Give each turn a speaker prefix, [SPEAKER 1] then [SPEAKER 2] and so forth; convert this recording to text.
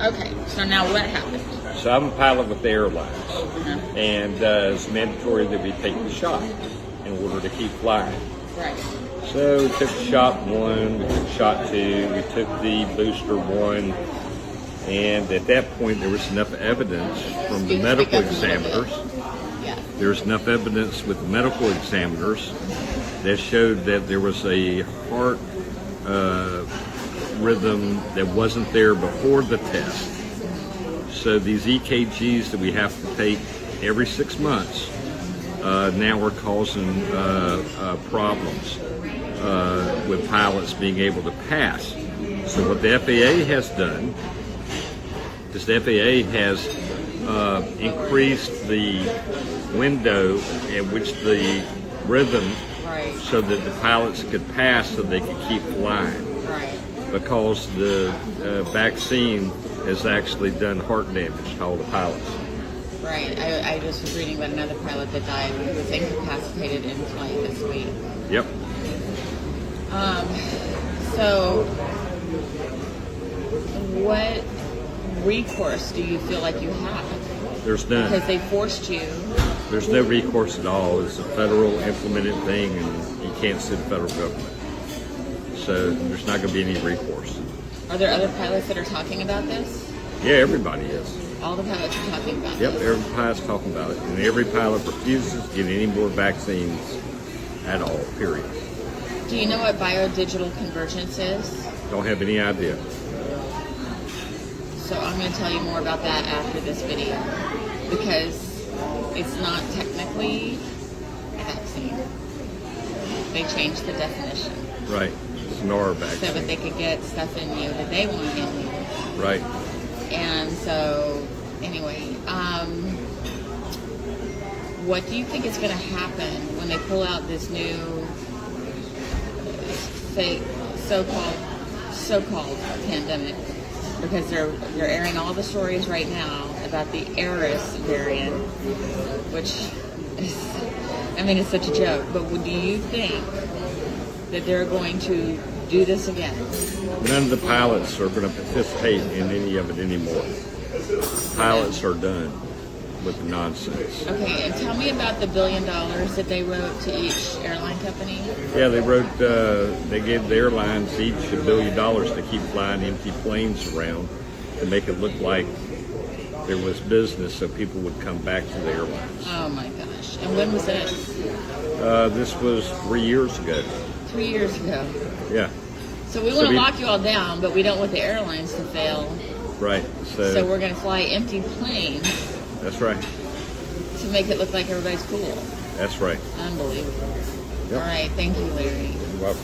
[SPEAKER 1] Okay, so now what happened?
[SPEAKER 2] So I'm a pilot with the airlines,
[SPEAKER 1] Uh-huh.
[SPEAKER 2] and it's mandatory that we take the shot in order to keep flying.
[SPEAKER 1] Right.
[SPEAKER 2] So we took shot 1, we took shot 2, we took the booster 1, and at that point there was enough evidence from the medical examiners.
[SPEAKER 1] Yeah.
[SPEAKER 2] There was enough evidence with the medical examiners that showed that there was a heart rhythm that wasn't there before the test. So these EKGs that we have to take every 6 months now are causing problems with pilots being able to pass. So what the FAA has done is the FAA has increased the window in which the rhythm,
[SPEAKER 1] Right.
[SPEAKER 2] so that the pilots could pass so they could keep flying.
[SPEAKER 1] Right.
[SPEAKER 2] Because the vaccine has actually done heart damage to all the pilots.
[SPEAKER 1] Right. I just was reading about another pilot that died who was incapacitated in flight this week.
[SPEAKER 2] Yep.
[SPEAKER 1] So, what recourse do you feel like you have?
[SPEAKER 2] There's none.
[SPEAKER 1] Because they forced you.
[SPEAKER 2] There's no recourse at all. It's a federal implemented thing, and you can't sue the federal government. So there's not going to be any recourse.
[SPEAKER 1] Are there other pilots that are talking about this?
[SPEAKER 2] Yeah, everybody is.
[SPEAKER 1] All the pilots are talking about
[SPEAKER 2] Yep,
[SPEAKER 1] this.
[SPEAKER 2] every pilot's talking about it. And every pilot refuses to get any more vaccines at all, period.
[SPEAKER 1] Do you know what biodigital convergence is?
[SPEAKER 2] Don't have any idea.
[SPEAKER 1] So I'm going to tell you more about that after this video, because it's not technically a vaccine. They changed the definition
[SPEAKER 2] Right. It's an R
[SPEAKER 1] so
[SPEAKER 2] vaccine.
[SPEAKER 1] that they could get stuff in you that they want in you.
[SPEAKER 2] Right.
[SPEAKER 1] And so, anyway, what do you think is going to happen when they pull out this new fake so-called pandemic? Because they're airing all the stories right now about the Eris variant, which is, I mean, it's such a joke. But do you think that they're going to do this again?
[SPEAKER 2] None of the pilots are going to participate in any of it anymore. Pilots are done with the nonsense.
[SPEAKER 1] Okay, and tell me about the $1 billion that they wrote to each airline company.
[SPEAKER 2] Yeah, they wrote, they gave the airlines each $1 billion to keep flying empty planes around to make it look like there was business so people would come back to the airlines.
[SPEAKER 1] Oh my gosh. And when was this?
[SPEAKER 2] This was 3 years ago.
[SPEAKER 1] 3 years ago.
[SPEAKER 2] Yeah,
[SPEAKER 1] So we
[SPEAKER 2] So
[SPEAKER 1] want to
[SPEAKER 2] we-
[SPEAKER 1] lock you all down, but we don't want the airlines to fail.
[SPEAKER 2] right.
[SPEAKER 1] So we're going to fly empty planes
[SPEAKER 2] That's right.
[SPEAKER 1] to make it look like everybody's cool.
[SPEAKER 2] That's right.
[SPEAKER 1] Unbelievable.
[SPEAKER 2] Yep.
[SPEAKER 1] All right. Thank you, Larry.
[SPEAKER 2] You're welcome.